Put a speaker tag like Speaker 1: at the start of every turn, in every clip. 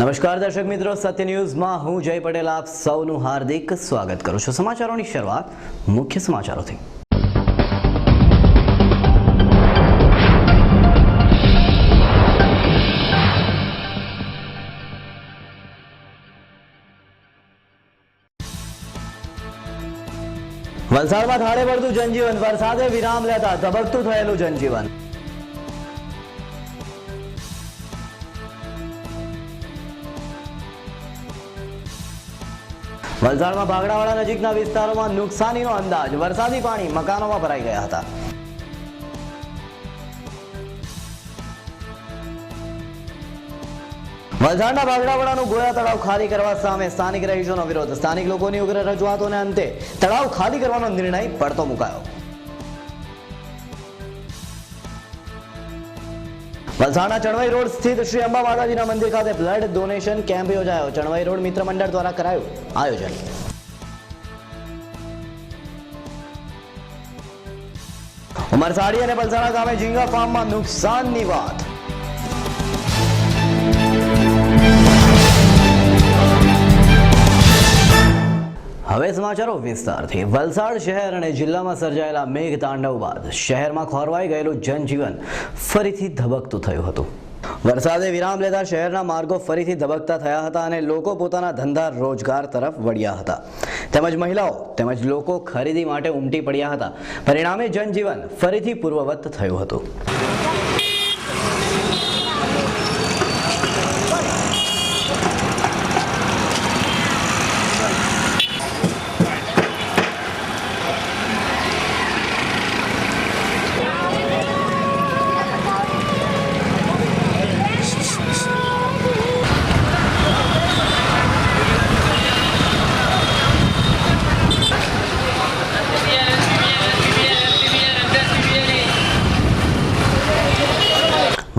Speaker 1: નમસ્કાર દર્શક મિત્રો, સત્ય ન્યૂઝમાં હું જય પટેલ આપ સૌનું હાર્દિક સ્વાગત કરું છું। સમાચારોની શરૂઆત મુખ્ય સમાચારોથી। વલસાડમાં થાળે પડતું જનજીવન, વરસાદે વિરામ લેતા ધબકતું થયેલું જનજીવન। વલસાડમાં ભાગડાવાડા નજીકના વિસ્તારોમાં નુકસાનીનો અંદાજ, વરસાદી પાણી મકાનોમાં ભરાઈ ગયા હતા। વલસાડના ભાગડાવાડાનું ગોયા તળાવ ખાલી કરવા સામે સ્થાનિક રહીશોનો વિરોધ, સ્થાનિક લોકોની ઉગ્ર રજૂઆતોને અંતે તળાવ ખાલી કરવાનો નિર્ણય પડતો મુકાયો। વલસાડના ચણવાઈ રોડ સ્થિત શ્રી અંબા માતાજીના મંદિર ખાતે બ્લડ ડોનેશન કેમ્પ યોજાયો। ચણવાઈ રોડ મિત્ર મંડળ દ્વારા કરાયું આયોજન। ઉમરસાડી અને પલસાણા ગામે ઝીંગા ફાર્મમાં નુકસાનની વાત। હવે સમાચારો વિસ્તારથી। વલસાડ શહેર અને જિલ્લામાં સર્જાયેલા મેઘ તાંડવ બાદ શહેરમાં ખોરવાઈ ગયેલું જનજીવન ફરીથી ધબકતું થયું હતું। વરસાદે વિરામ લેતા શહેરના માર્ગો ફરીથી ધબકતા થયા હતા અને લોકો પોતાના ધંધા રોજગાર તરફ વળ્યા હતા, તેમજ મહિલાઓ તેમજ લોકો ખરીદી માટે ઉમટી પડ્યા હતા। પરિણામે જનજીવન ફરીથી પૂર્વવત થયું હતું।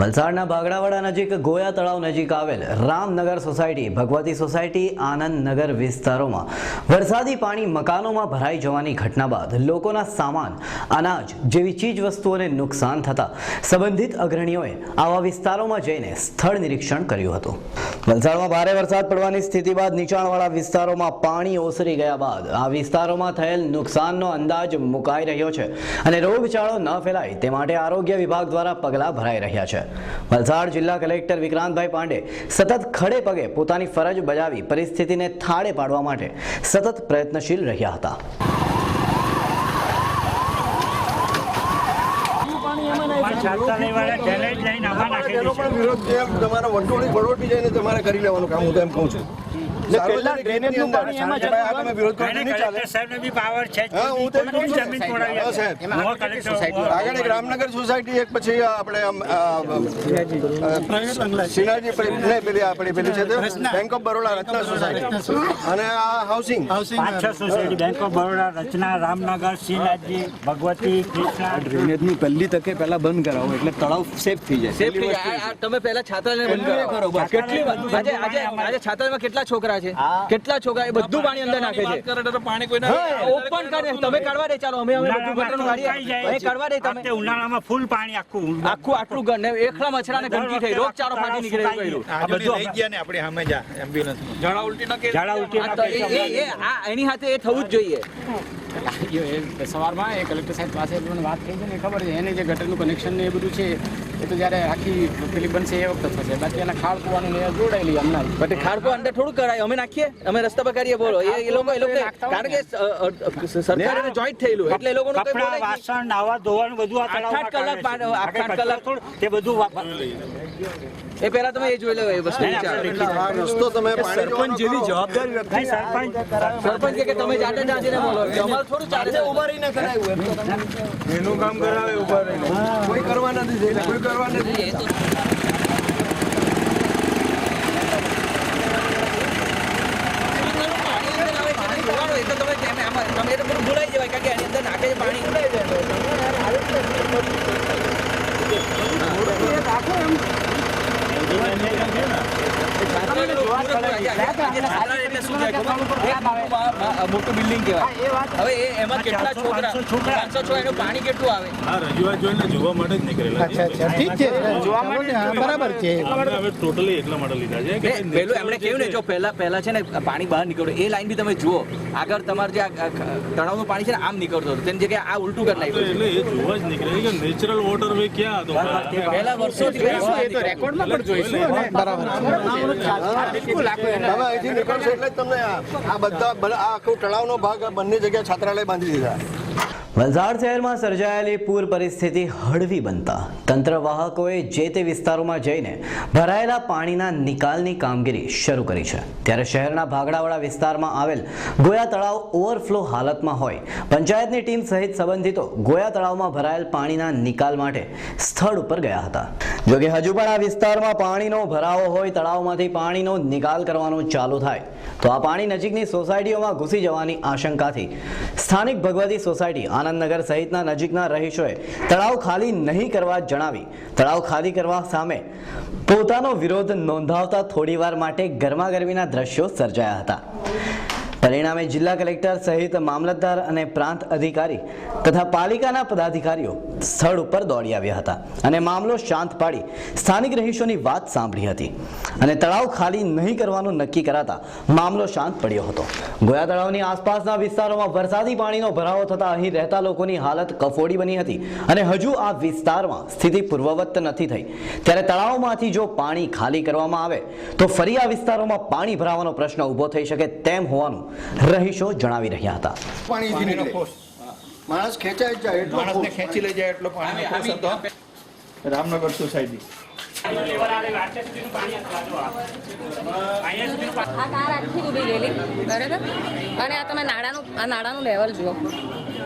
Speaker 1: વલસાડના ભાગડાવાડા નજીક ગોયા તળાવ નજીક આવેલ રામનગર સોસાયટી, ભગવતી સોસાયટી, આનંદનગર વિસ્તારોમાં વરસાદી પાણી મકાનોમાં ભરાઈ જવાની ઘટના બાદ લોકોના સામાન, અનાજ જેવી ચીજ વસ્તુઓને નુકસાન થતા સંબંધિત અગ્રણીઓએ આવા વિસ્તારોમાં જઈને સ્થળ નિરીક્ષણ કર્યું હતું। વલસાડમાં ભારે વરસાદ પડવાની સ્થિતિ બાદ નીચાણવાળા વિસ્તારોમાં પાણી ઓસરી ગયા બાદ આ વિસ્તારોમાં થયેલ નુકસાનનો અંદાજ મુકાઈ રહ્યો છે અને રોગચાળો ન ફેલાય તે માટે આરોગ્ય વિભાગ દ્વારા પગલાં ભરાઈ રહ્યા છે। વલસાડ જિલ્લા કલેક્ટર વિક્રાંતભાઈ પાંડે સતત ખડે પગે પોતાની ફરજ બજાવી પરિસ્થિતિને થાળે પાડવા માટે સતત પ્રયત્નશીલ રહ્યા હતા।
Speaker 2: તમારે કરી લેવાનું કામ હું તો એમ કહું છું। રામનગર સોસાયટી એક પછી આપણે Bank of Baroda Rachna society અને આ housing
Speaker 3: society Bank of Baroda Rachna Ramnagar Shrinathji Bhagwati Krishna
Speaker 4: ડ્રેનેજની પહેલી તકે પહેલા બંધ કરાવો એટલે તળાવ સેફ થઈ જાય।
Speaker 5: તમે પહેલા છાત્રાલય બંધ કરો। કેટલી આજે છાત્રાલયમાં કેટલા છોકરા છે, કેટલા છોકરા એ બધું પાણી અંદર નાખે છે। પાણી કોઈ ઓપન કરે તમે કાઢવા દે, ચાલો અમે બધું ગટરનું કાઢીએ કાઢવા દે તમે।
Speaker 3: ઉનાળામાં ફૂલ પાણી આખું
Speaker 5: આટલું ઘર ને એકલા મચ્છરાને ગંદકી થઈ, રોગચાળો ફાટી નીકળે એવું કર્યું।
Speaker 2: આ બધું લઈ ગયા ને આપણે સામે જા એમ્બ્યુલન્સ ઝાડા ઉલટી
Speaker 5: એની સાથે એ થવું જ જોઈએ।
Speaker 4: સવારમાં એ કલેક્ટર સાહેબ પાસે વાત થઈ છે ને ખબર છે એને જે ગટરનું કનેક્શન ને એ બધું છે એ તો જ્યારે આખી પેલી બનશે એ વખત થશે, બાકી એના ખાડ કૂવાનું જોડાયેલી હમણાં
Speaker 5: બટ ખાડકો અંદર થોડું કરાય, અમે નાખીએ, અમે રસ્તા પર કરીએ, બોલો એ લોકો કારણ કે સરકારે જોઈન્ટ થયેલું એટલે એ લોકોનું
Speaker 3: વાસણ નાવા ધોવાનું બધું
Speaker 5: 8 કલાક તે બધું એ પહેલા તમે એ જોઈ લો એ વસ્તુ વિચારો.
Speaker 2: એટલે આ રસ્તો તમે પાણી
Speaker 3: સરપંચ જેવી જવાબદારી વ્યક્તિ
Speaker 5: સરપંચ કે તમે જાતે જાતે બોલો અમારે થોડું ચાલે છે.
Speaker 2: ઉભા રહીને કરાવ્યું એમ તો તમે
Speaker 3: એનું કામ કરાવે ઉભા રહીને.
Speaker 2: કોઈ કરવા નથી જઈને કોઈ કરવા નથી.
Speaker 5: એ તો તમે તો બધું ભૂલાઈ જવાય કારણ કે એની અંદર નાખે છે પાણી. મોટું બિલ્ડિંગ કહેવાય. હવે એમાં કેટલા છોકરા 506 એનું પાણી કેટલું આવે?
Speaker 6: આ રજૂઆત જોઈને જોવા માટે જ નીકળેલા છે.
Speaker 7: ઠીક છે જોવા માટે બરાબર છે.
Speaker 6: અમે હવે ટોટલી એટલા માટે લીધા છે કે
Speaker 5: પેલું એમણે કહ્યું ને જો પહેલા છે ને પાણી બહાર નીકળ્યું એ લાઈન બી તમે જુઓ આગળ તમારે જે આ તળાવનું પાણી છે ને આમ નીકળતું હતું તેની જગ્યાએ આ ઉલટું કરી નાખ્યું.
Speaker 6: એટલે એ જોવા જ નીકળે કે નેચરલ વોટર વે ક્યાં હતો
Speaker 5: પહેલા વર્ષોથી
Speaker 4: રેકોર્ડમાં પણ જોઈશું
Speaker 7: બરાબર છે.
Speaker 4: બિલકુલ આખું
Speaker 2: તમે અહીંથી નીકળશો એટલે જ તમને આ બધા આ આખું તળાવનો ભાગ બંને જગ્યાએ છાત્રાલય બાંધી દીધા.
Speaker 1: વલસાડ શહેરમાં સર્જાયેલી પૂર પરિસ્થિતિ હળવી બનતા તંત્ર વાહકોએ જે તે વિસ્તારોમાં જઈને ભરાયેલા પાણીના નિકાલની કામગીરી શરૂ કરી છે. ત્યારે શહેરના ભાગડાવાળા વિસ્તારમાં આવેલ ગોયા તળાવ ઓવરફ્લો હાલતમાં હોય પંચાયતની ટીમ સહિત સંબંધિતો ગોયા તળાવમાં ભરાયેલ પાણીના નિકાલ માટે સ્થળ ઉપર ગયા હતા. જોકે હજુ પણ આ વિસ્તારમાં પાણીનો ભરાવો હોય તળાવમાંથી પાણીનો નિકાલ કરવાનું ચાલુ થાય તો આ પાણી નજીકની સોસાયટીઓમાં ઘૂસી જવાની આશંકાથી સ્થાનિક ભગવતી સોસાયટી આનંદનગર સહિતના નજીકના રહીશોએ તળાવ ખાલી નહીં કરવા જણાવી તળાવ ખાલી કરવા સામે પોતાનો વિરોધ નોંધાવતા થોડીવાર માટે ગરમાગરમીના દ્રશ્યો સર્જાયા હતા. પરિણામે જિલ્લા કલેક્ટર સહિત મામલતદાર અને પ્રાંત અધિકારી તથા પાલિકાના પદાધિકારીઓ સ્થળ ઉપર દોડી આવ્યા હતા અને મામલો શાંત પાડી સ્થાનિક રહીશોની વાત સાંભળી હતી અને તળાવ ખાલી નહીં કરવાનું નક્કી કરાતા મામલો શાંત પડ્યો હતો. ગોયા તળાવની આસપાસના વિસ્તારોમાં વરસાદી પાણીનો ભરાવો થતા અહીં રહેતા લોકોની હાલત કફોડી બની હતી અને હજુ આ વિસ્તારમાં સ્થિતિ પૂર્વવત નથી થઈ. ત્યારે તળાવમાંથી જો પાણી ખાલી કરવામાં આવે તો ફરી આ વિસ્તારોમાં પાણી ભરાવાનો પ્રશ્ન ઊભો થઈ શકે તેમ હોવાનું રહીશો જણાવી રહ્યા હતા.
Speaker 2: પાણીથી નીકળે માણસ ખેંચાઈ જાય એટલો
Speaker 7: માણસને ખેંચી લઈ જાય એટલો પાણી રામનગર સોસાયટી
Speaker 8: આ કાર આખી ડૂબી ગયેલી બરાબર. અને આ તમે નાળાનું લેવલ જુઓ.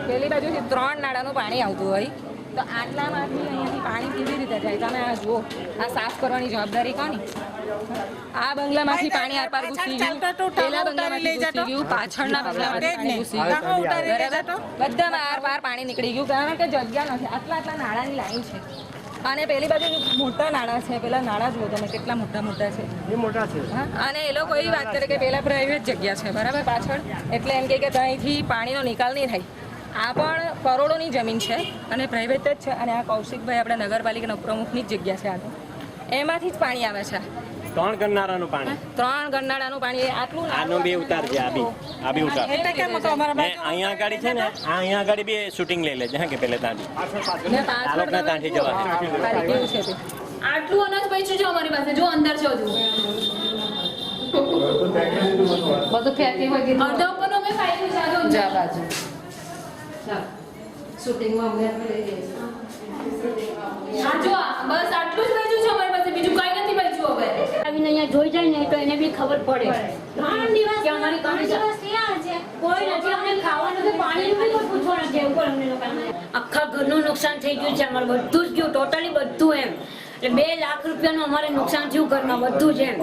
Speaker 8: પેલી બાજુથી 3 નાળાનું પાણી આવતું હોય તો આટલામાંથી અહીંયાથી પાણી કેવી રીતે જાય તમે આ જુઓ. આ સાફ કરવાની જવાબદારી કોની? આ બંગલામાંથી પાણી આર પાર ઘૂસી ગયું, પેલા બંગલામાંથી ઘૂસી ગયું, પાછળના બંગલામાંથી પાણી ઘૂસી ગયું બરાબર. બધામાં આર પાર પાણી નીકળી ગયું કારણ કે જગ્યા નથી. આટલા નાળાની લાઈન છે અને પેલી બાજુ મોટા નાળા છે. પેલા નાળા જુઓ તમે કેટલા મોટા મોટા છે.
Speaker 3: એ મોટા છે.
Speaker 8: અને એ લોકો એવી વાત કરે કે પેલા પ્રાઇવેટ જગ્યા છે બરાબર પાછળ એટલે એમ કે ત્યાંથી પાણીનો નિકાલ નહીં થાય. આ પણ કરોડોની જમીન છે અને પ્રાઇવેટ જ છે અને આ કૌશિકભાઈ આપણા નગરપાલિકાના પ્રમુખની જ જગ્યા છે. આ તો એમાંથી જ પાણી આવે છે.
Speaker 3: 3 ગરનાળાનું પાણી
Speaker 8: 3 ગરનાળાનું પાણી આટલું
Speaker 3: આનો બી ઉતાર છે. આ બી ઉતાર અહીંયા આગળ છે ને અહીંયા આગળ બી શૂટિંગ લઈ લેજે હા કે પેલે ત્યાંથી આલોકના ત્યાંથી જવા
Speaker 9: આટલું અનાજ પૈસું છે અમારી પાસે જો અંદર છે હજુ
Speaker 8: બધું ફેંકી હોય
Speaker 9: અડધા ઉપર અમે ખાઈ લીધું છે
Speaker 8: જા બાજુ શૂટિંગમાં અમને લઈ જઈશું.
Speaker 9: હા જો બસ આટલું જ પૈસું છે અમારી પાસે બીજું કઈ નથી પૈસું હવે
Speaker 10: આવીને અહીંયા જોઈ જાય ને તો એને બી ખબર પડે કે અમારી કંડિશન કોઈ નથી. અમને ખાવાનું કે પાણીનું બી કોઈ પૂછવા નથી એવું પણ અમને લોકોને આખા ઘરનું નુકસાન થઈ ગયું છે. અમારે બધું જ ગયું ટોટલી બધું એમ એટલે 2 લાખ રૂપિયાનું અમારે નુકસાન થયું ઘરમાં બધું જ એમ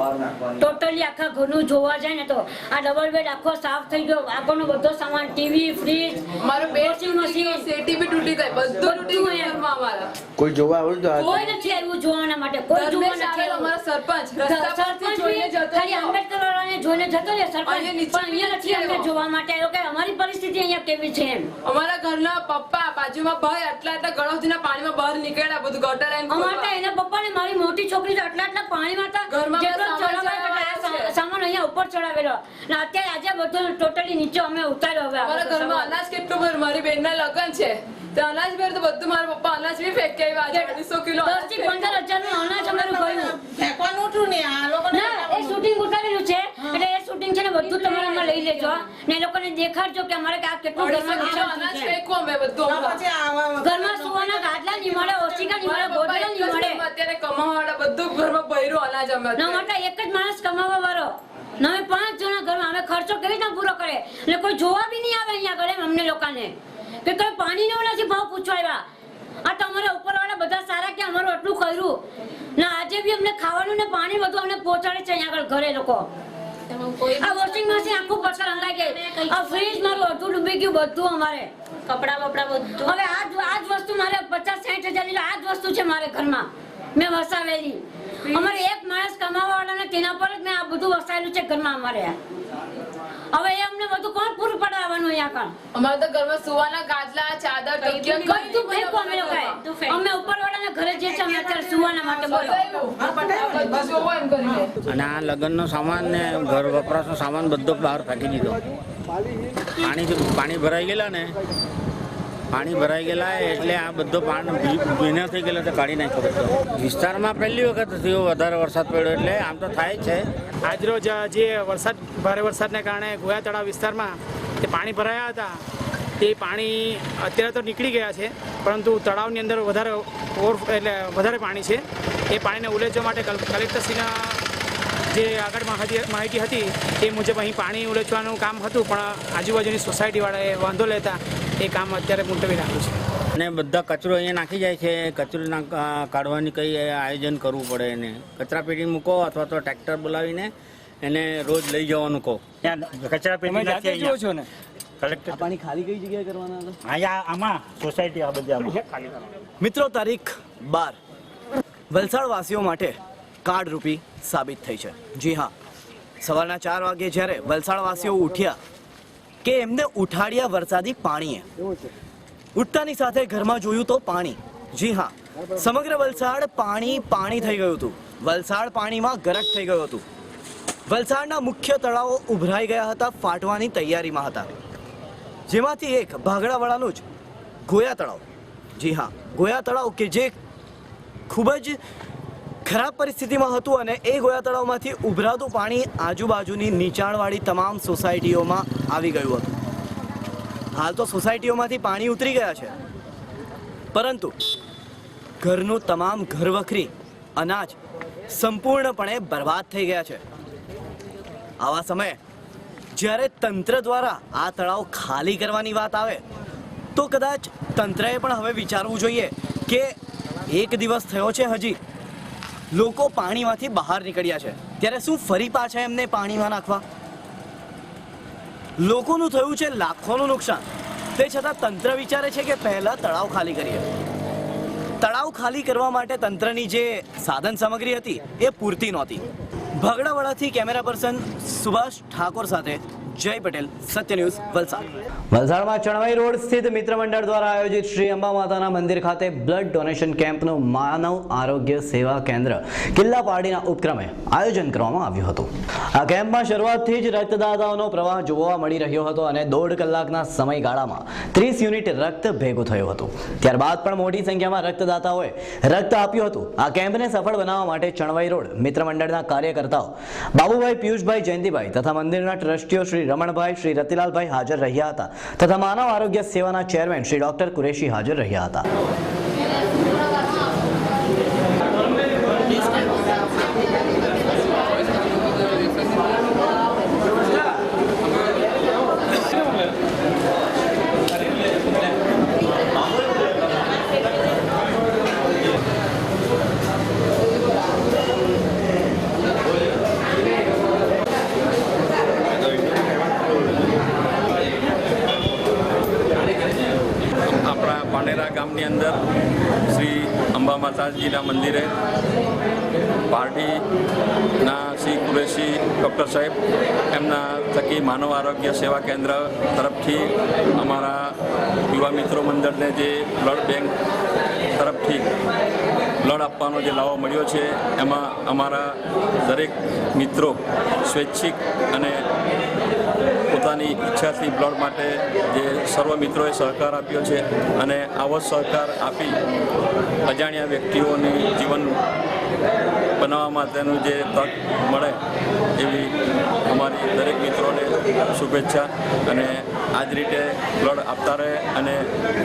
Speaker 10: ટોટલી આખા ઘરનું જોવા જાય ને તો આ ડબલ બેડ આખો સાફ થઈ ગયો. આખોનો બધો સામાન ટીવી ફ્રીજ
Speaker 9: મારો વોશિંગ મશીન સેટી બી તૂટી ગઈ બધું તૂટી ગયું ઘરમાં અમારા
Speaker 7: કોઈ જોવા આવ્યું તો
Speaker 10: કોઈ નથી આવ્યું જોવાના માટે. કોઈ જોવા નથી આવ્યું.
Speaker 9: અમારા સરપંચ રસ્તા પરથી જોઈને જતો
Speaker 10: ખાલી આંબેડકર વાળાને જોઈને જતો રહે સરપંચ પણ અહીંયા નથી અમને જોવા માટે આવ્યો કે અમારી પરિસ્થિતિ અહીંયા કેવી છે એમ.
Speaker 9: અમારા ઘરના પપ્પા બાજુમાં ભાઈ આટલા ગળો સુધીના પાણીમાં બહાર નીકળ્યા બધું ગટર લાઈન
Speaker 10: અમારે એના પપ્પાને મારી મોટી છોકરી તો આટલા પાણીમાં હતા
Speaker 9: ઘરમાં
Speaker 10: જેટલો
Speaker 9: સામાન
Speaker 10: ચડાવેલો સામાન અહીંયા ઉપર ચડાવેલો ને અત્યારે આજે બધું ટોટલી નીચે અમે ઉતાર્યો. હવે
Speaker 9: અમારા ઘરમાં અનાજ કેટલું ભર મારી બેનના લગ્ન છે તો અનાજ ભર તો બધું મારા પપ્પા અનાજ બી ફેંકી આવ્યા. 250 કિલો
Speaker 10: 10 થી 15 હજારનું અનાજ અમારું ગયું. ના એ શૂટિંગ ઉતારેલું છે એટલે એ શૂટિંગ છે ને બધું તમારામાં લઈ લેજો ને એ લોકોને દેખાડજો કે અમારે આ કેટલું ઘરમાં નુકસાન
Speaker 9: અનાજ
Speaker 10: થયું છે.
Speaker 9: ફેંકવું અમે બધું
Speaker 10: ઘરમાં સુવાના ગાદલા નહીં મળે, ઓશિકા નહીં મળે, ગોદડા નહીં મળે.
Speaker 9: અત્યારે કમાવાવાળા બધું ઘરમાં ભર્યું અનાજ અમે
Speaker 10: ના માટે એક જ માણસ કમાવા વાળો નવે 5 જણા ઘરમાં અમે ખર્ચો કેવી રીતે પૂરો કરે એટલે કોઈ જોવા બી નહીં આવે અહીંયા આગળ અમને લોકોને કે કોઈ પાણીનો નથી ભાવ પૂછવા આવ્યા આ તમારા ઉપરવાળા બધા સારા કે અમારું આટલું કર્યું ના આજે બી અમને ખાવાનું ને પાણી બધું અમને પહોંચાડે છે અહીંયા આગળ ઘરે લોકો આ વોશિંગ મશીન આખું પછાડ હંગાઈ ગઈ આ ફ્રીજ મારું અડધું ડૂબી ગયું બધું અમારે કપડા બપડા બધું હવે આ જ વસ્તુ મારે 50-60 હજાર ની આ જ વસ્તુ છે મારે ઘરમાં મેં વસાવેલી અમારે એક માણસ કમાવાવાળાને તેના પર જ મેં આ બધું વસાવેલું છે ઘરમાં અમારે હવે એ અમને બધું કોણ પૂરું પડાવવાનું અહીંયા આગળ
Speaker 9: અમારે તો ઘરમાં સુવાના ગાદલા ચાદર તકિયા
Speaker 10: બધું ફેંકો અમે લોકોએ અમે ઉપરવાળાના ઘરે જે છે અમે અત્યારે સુવાના માટે બોલો
Speaker 9: બધું જોવો એમ કરીને
Speaker 4: અને આ લગ્નનો સામાન ને ઘર વપરાશનો સામાન બધો બહાર ફેંકી દીધો. પાણી ભરાઈ ગયેલા એટલે આ બધો પાણી ભીના થઈ ગયેલા તો કાઢી નાખ્યો બધો. વિસ્તારમાં પહેલી વખત થયો વધારે વરસાદ પડ્યો એટલે આમ તો થાય છે.
Speaker 5: આજરોજ જે ભારે વરસાદને કારણે ગોયા તળાવ વિસ્તારમાં તે પાણી ભરાયા હતા તે પાણી અત્યારે તો નીકળી ગયા છે, પરંતુ તળાવની અંદર વધારે પાણી છે. એ પાણીને ઉલેચવા માટે કલેક્ટરશ્રીના જે આગળ માહિતી હતી તે મુજબ અહીં પાણી ઉલેચવાનું કામ હતું, પણ આજુબાજુની સોસાયટીવાળાએ વાંધો લેતા એ કામ અત્યારે મુલતવી રાખ્યું છે.
Speaker 4: અને બધા કચરો અહીંયા નાખી જાય છે. કચરો કાઢવાની કંઈ આયોજન કરવું પડે એને. કચરાપેટી મૂકો અથવા તો ટ્રેક્ટર બોલાવીને એને રોજ લઈ જવાનું કહો.
Speaker 3: ત્યાં કચરાપેટી નથી અહીંયા.
Speaker 5: છો ને
Speaker 3: કલેક્ટર
Speaker 1: પાણી ખાલી કઈ જગ્યાએ કરવાના હતા?
Speaker 3: અહીંયા આમાં સોસાયટી આ બધી આમાં
Speaker 1: મિત્રો, તારીખ 12 વલસાડ વાસીઓ માટે કાર્ડરૂપી સાબિત થઈ છે. જી હા, સવારના 4 વાગે જ્યારે વલસાડ વાસીઓ ઉઠ્યા કે એમને ઉઠાડ્યા વરસાદી પાણીએ. ઉઠતાની સાથે ઘરમાં જોયું તો પાણી. જી હા, સમગ્ર વલસાડ પાણી થઈ ગયું હતું. વલસાડ પાણીમાં ગરક થઈ ગયું હતું. વલસાડના મુખ્ય તળાવો ઉભરાઈ ગયા હતા, ફાટવાની તૈયારીમાં હતા. જેમાંથી એક ભાગડાવાળાનું જ ગોયા તળાવ. જી હા, ગોયા તળાવ કે જે ખૂબ જ ખરાબ પરિસ્થિતિમાં હતું અને એ ગોયા તળાવમાંથી ઉભરાતું પાણી આજુબાજુની નીચાણવાળી તમામ સોસાયટીઓમાં આવી ગયું હતું. હાલ તો સોસાયટીઓમાંથી પાણી ઉતરી ગયા છે, પરંતુ ઘરનું તમામ ઘરવખરી અનાજ સંપૂર્ણપણે બરબાદ થઈ ગયા છે. આવા સમયે જ્યારે તંત્ર દ્વારા આ તળાવ ખાલી કરવાની વાત આવે તો કદાચ તંત્રએ પણ હવે વિચારવું જોઈએ કે એક દિવસ થયો છે હજી, લોકો પાણીમાંથી બહાર નીકળ્યા છે, ત્યારે શું ફરી પાછા એમને પાણીમાં નાખવા? લોકોનું થયું છે લાખોનું નુકસાન, તે છતાં તંત્ર વિચારે છે કે પહેલા તળાવ ખાલી કરીએ. તળાવ ખાલી કરવા માટે તંત્રની જે સાધન સામગ્રી હતી એ પૂરતી નહોતી. ભાગડાવાડાથી કેમેરા પર્સન સુભાષ ઠાકોર સાથે જય પટેલ, સત્ય ન્યૂઝ, વલસાડ. વલસાડમાં ચણવાઈ રોડ સ્થિત મિત્ર મંડળ દ્વારા આયોજિત શ્રી અંબા માતાના મંદિર ખાતે બ્લડ ડોનેશન કેમ્પનું માનવ આરોગ્ય સેવા કેન્દ્ર કિલ્લા પાર્ટીના ઉપક્રમે આયોજન કરવામાં આવ્યું હતું. આ કેમ્પમાં શરૂઆતથી જ રક્તદાતાઓનો પ્રવાહ જોવા મળી રહ્યો હતો અને 1.5 કલાકના સમયગાળામાં 30 યુનિટ રક્ત ભેગું થયું હતું. ત્યારબાદ પણ મોટી સંખ્યામાં રક્તદાતાઓએ રક્ત આપ્યું હતું. આ કેમ્પને સફળ બનાવવા માટે ચણવાઈ રોડ મિત્ર મંડળના કાર્યકર્તાઓ બાબુભાઈ, પિયુષભાઈ, જયંતિભાઈ તથા મંદિરના ટ્રસ્ટીઓ શ્રી રમણભાઈ, શ્રી રતિલાલભાઈ હાજર રહ્યા હતા તથા માનવ આરોગ્ય સેવાના ચેરમેન શ્રી ડોક્ટર કુરેશી હાજર રહ્યા હતા.
Speaker 7: ગામની અંદર શ્રી અંબા માતાજીના મંદિરે પાર્ટીના શ્રી કુરેશી ડૉક્ટર સાહેબ એમના થકી માનવ આરોગ્ય સેવા કેન્દ્ર તરફથી અમારા યુવા મિત્રો મંડળને જે બ્લડ બેંક તરફથી બ્લડ આપવાનો જે લાવો મળ્યો છે એમાં અમારા દરેક મિત્રો સ્વૈચ્છિક અને પોતાની ઈચ્છાથી બ્લડ માટે જે સર્વ મિત્રોએ સહકાર આપ્યો છે અને આવો સહકાર આપી અજાણ્યા વ્યક્તિઓની જીવન બનાવવા માટેનું જે તક મળે એવી અમારી દરેક મિત્રોને શુભેચ્છા, અને આ જ રીતે બ્લડ આપતા રહે અને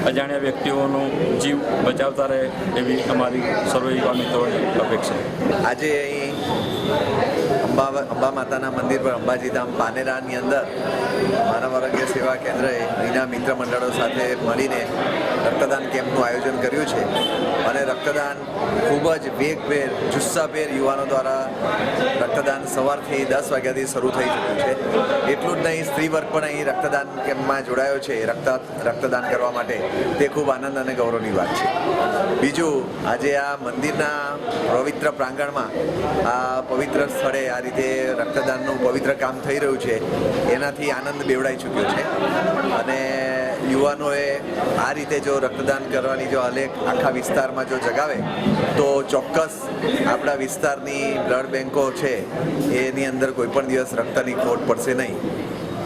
Speaker 7: અજાણ્યા વ્યક્તિઓનો જીવ બચાવતા રહે એવી અમારી સર્વ યુવા મિત્રોની અપેક્ષા.
Speaker 11: આજે અહીં અંબા માતાના મંદિર પર અંબાજી ધામ પાનેરાની અંદર માનવ આરોગ્ય સેવા કેન્દ્રએ અહીંના મિત્ર મંડળો સાથે મળીને રક્તદાન કેમ્પનું આયોજન કર્યું છે અને રક્તદાન ખૂબ જ વેગભેર જુસ્સાભેર યુવાનો દ્વારા રક્તદાન સવારથી 10 વાગ્યાથી શરૂ થઈ ચૂક્યું છે. એટલું જ નહીં, સ્ત્રી વર્ગ પણ અહીં રક્તદાન કેમ્પમાં જોડાયો છે રક્તદાન કરવા માટે. તે ખૂબ આનંદ અને ગૌરવની વાત છે. બીજું, આજે આ મંદિરના પવિત્ર પ્રાંગણમાં આ પવિત્ર સ્થળે આ રીતે રક્તદાનનું પવિત્ર કામ થઈ રહ્યું છે એનાથી આનંદ બેવડાઈ ચૂક્યો છે અને યુવાનોએ આ રીતે જો રક્તદાન કરવાની જો આલેખ આખા વિસ્તારમાં જો જગાવે તો ચોક્કસ આપણા વિસ્તારની બ્લડ બેન્કો છે એની અંદર કોઈ પણ દિવસ રક્તની ખોટ પડશે નહીં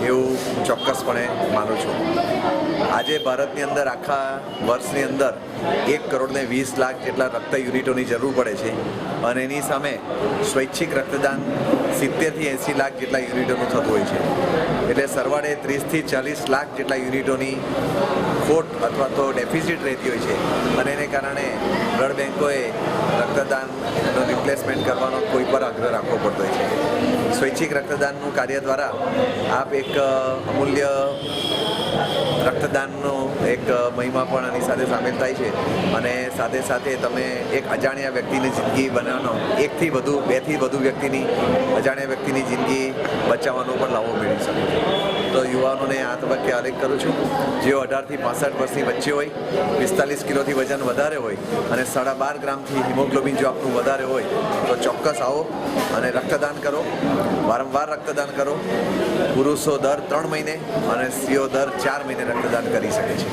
Speaker 11: એવું ચોક્કસપણે માનું છું. આજે ભારતની અંદર આખા વર્ષની અંદર 1,20,00,000 જેટલા રક્ત યુનિટોની જરૂર પડે છે અને એની સામે સ્વૈચ્છિક રક્તદાન 70 થી 80 લાખ જેટલા યુનિટોનું થતું હોય છે. એટલે સરવાળે 30 થી 40 લાખ જેટલા યુનિટોની ખોટ અથવા તો ડેફિસિટ રહેતી હોય છે અને એને કારણે બ્લડ બેન્કોએ રક્તદાનનું રિપ્લેસમેન્ટ કરવાનો કોઈ પર આગ્રહ રાખવો પડતો હોય છે. સ્વૈચ્છિક રક્તદાનનું કાર્ય દ્વારા આપ એક અમૂલ્ય રક્તદાનનો એક મહિમા પણ આની સાથે સામેલ થાય છે અને સાથે સાથે તમે એક અજાણ્યા વ્યક્તિની જિંદગી બનાવવાનો 1 થી વધુ 2 થી વધુ વ્યક્તિની અજાણ્યા વ્યક્તિની જિંદગી બચાવવાનો પણ લાવો મેળવી શકો છો. તો યુવાનોને આ તબક્કે આલેખ કરું છું, જેઓ 18 થી 65 વર્ષની વચ્ચે હોય, 45 કિલોથી વજન વધારે હોય અને 12.5 ગ્રામથી હિમોગ્લોબિન જો આપનું વધારે હોય તો ચોક્કસ આવો અને રક્તદાન કરો. વારંવાર રક્તદાન કરો. પુરુષો દર 3 મહિને અને સ્ત્રીઓ દર 4 મહિને રક્તદાન કરી શકે છે.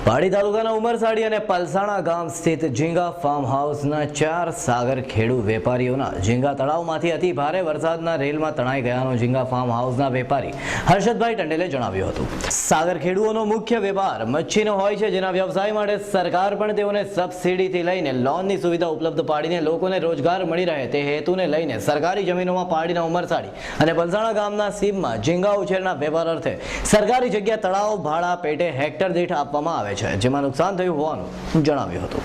Speaker 1: પાડી તાલુકાના ઉમરસાડી અને પલસાણા ગામ સ્થિત ઝીંગા ફાર્મ હાઉસના 4 સાગર ખેડુ વેપારીઓના ઝીંગા તળાવમાંથી અતિ ભારે વરસાદના રેલમાં તણાઈ ગયાનું ઝીંગા ફાર્મ હાઉસના વેપારી હર્ષદભાઈ ટંડેલે જણાવ્યું હતું. સાગર ખેડૂઓનો મુખ્ય વેપાર મચ્છીનો હોય છે, જેના વ્યવસાય માટે સરકાર પણ તેઓને સબસિડીથી લઈને લોનની સુવિધા ઉપલબ્ધ પાડીને લોકોને રોજગાર મળી રહે તે હેતુને લઈને સરકારી જમીનોમાં પાડીના ઉમરસાડી અને પલસાણા ગામના સીમમાં ઝીંગા ઉછેરના વેપાર અર્થે સરકારી જગ્યા તળાવ ભાડા પેટે હેક્ટર દીઠ આપવામાં આવે છે, જેમાં નુકસાન થયું હોવાનું જણાવ્યું હતું.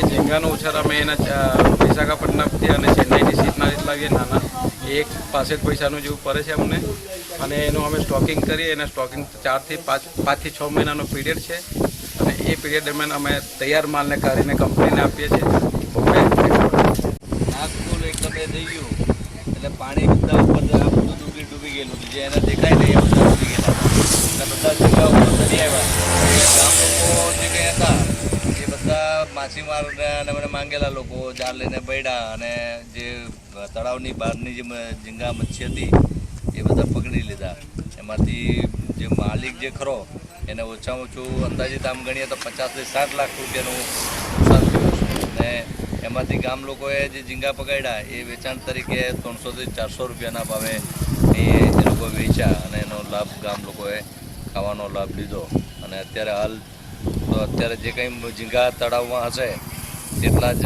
Speaker 12: ઝીંગાનો ઉછેર અમે એના વિશાખાપટ્ટનમથી અને ચેન્નાઈથી સીટના રીત લાવીએ નાના, એક 65 પૈસાનું જેવું પડે છે અમને અને એનું અમે સ્ટોકિંગ કરીએ. એના સ્ટોકિંગ 4 થી 5 થી 6 મહિનાનો પીરિયડ છે અને એ પીરિયડ દરમિયાન અમે તૈયાર માલને કાઢીને કંપનીને આપીએ છીએ.
Speaker 13: નાગપુર એકદમ એ થઈ ગયું એટલે પાણી બધા ઉપર આ બધું ડૂબી ગયેલું જે એને દેખાય નહીં એ બધા ડૂબી ગયેલા અને બધા જગ્યા ઉપર ફરી આવ્યા. ગામ લોકો જે કંઈ હતા એ બધા માછીમારને અને મને માંગેલા લોકો જાળ લઈને પડ્યા અને જે તળાવની બહારની જે ઝીંગા મચ્છી હતી એ બધા પકડી લીધા. એમાંથી જે માલિક જે ખરો એને ઓછામાં ઓછું અંદાજિત આમ ગણીએ તો 50 થી 60 લાખ રૂપિયાનું નુકસાન થયું અને એમાંથી ગામ લોકોએ જે ઝીંગા પકડ્યા એ વેચાણ તરીકે 300 થી 400 રૂપિયાના ભાવે એ લોકો વેચ્યા અને એનો લાભ ગામ લોકોએ ખાવાનો લાભ લીધો. અને અત્યારે હાલ તો અત્યારે જે કંઈ ઝીંગા તળાવમાં હશે એટલા જ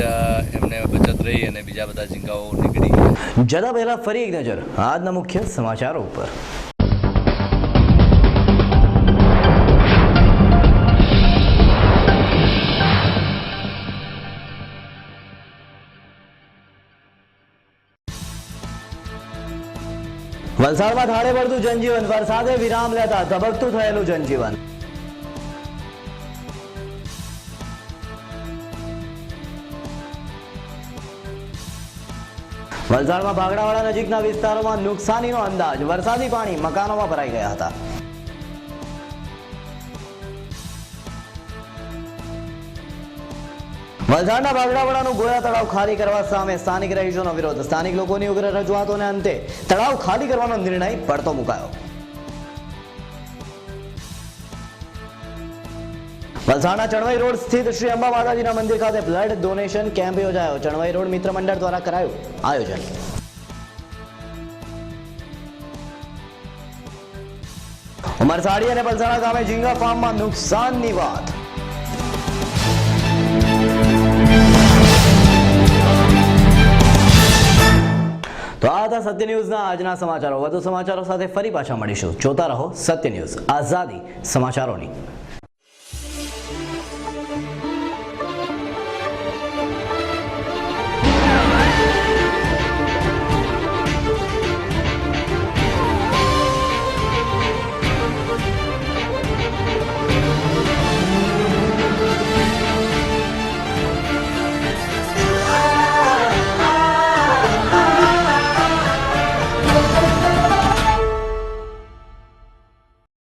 Speaker 13: એમને બચત રહી અને બીજા બધા ઝીંગાઓ નીકળી ગયા.
Speaker 1: જતા પહેલા ફરી એક નજર આજના મુખ્ય સમાચારો ઉપર. વલસાડમાં થાળે પડતું જનજીવન, વરસાદે વિરામ લેતા ધબકતું થયેલું જનજીવન. વલસાડમાં ભાગડાવાડા નજીકના વિસ્તારોમાં નુકસાનીનો અંદાજ, વરસાદી પાણી મકાનોમાં ભરાઈ ગયા હતા. વલસાડના ભાગડાવાડાનું ગોળા તળાવ ખાલી કરવા સામે સ્થાનિક રહીશોનો વિરોધ. સ્થાનિક લોકોની ઉગ્ર રજૂઆતોને અંતે તળાવ ખાલી કરવાનો નિર્ણય પડતો મુકાયો. વલસાડના ચણવાઈ રોડ સ્થિત શ્રી અંબા માતાજીના મંદિર ખાતે બ્લડ ડોનેશન કેમ્પ યોજાયો. ચણવાઈ રોડ મિત્ર મંડળ દ્વારા કરાયું આયોજન. અમરસાડી અને પલસાણા ગામે ઝીંગા ફાર્મમાં નુકસાનની વાત. તો આ હતા સત્ય ન્યૂઝના આજના સમાચારો. વધુ સમાચારો સાથે ફરી પાછા મળીશું. જોતા રહો સત્ય ન્યૂઝ, આઝાદી સમાચારોની.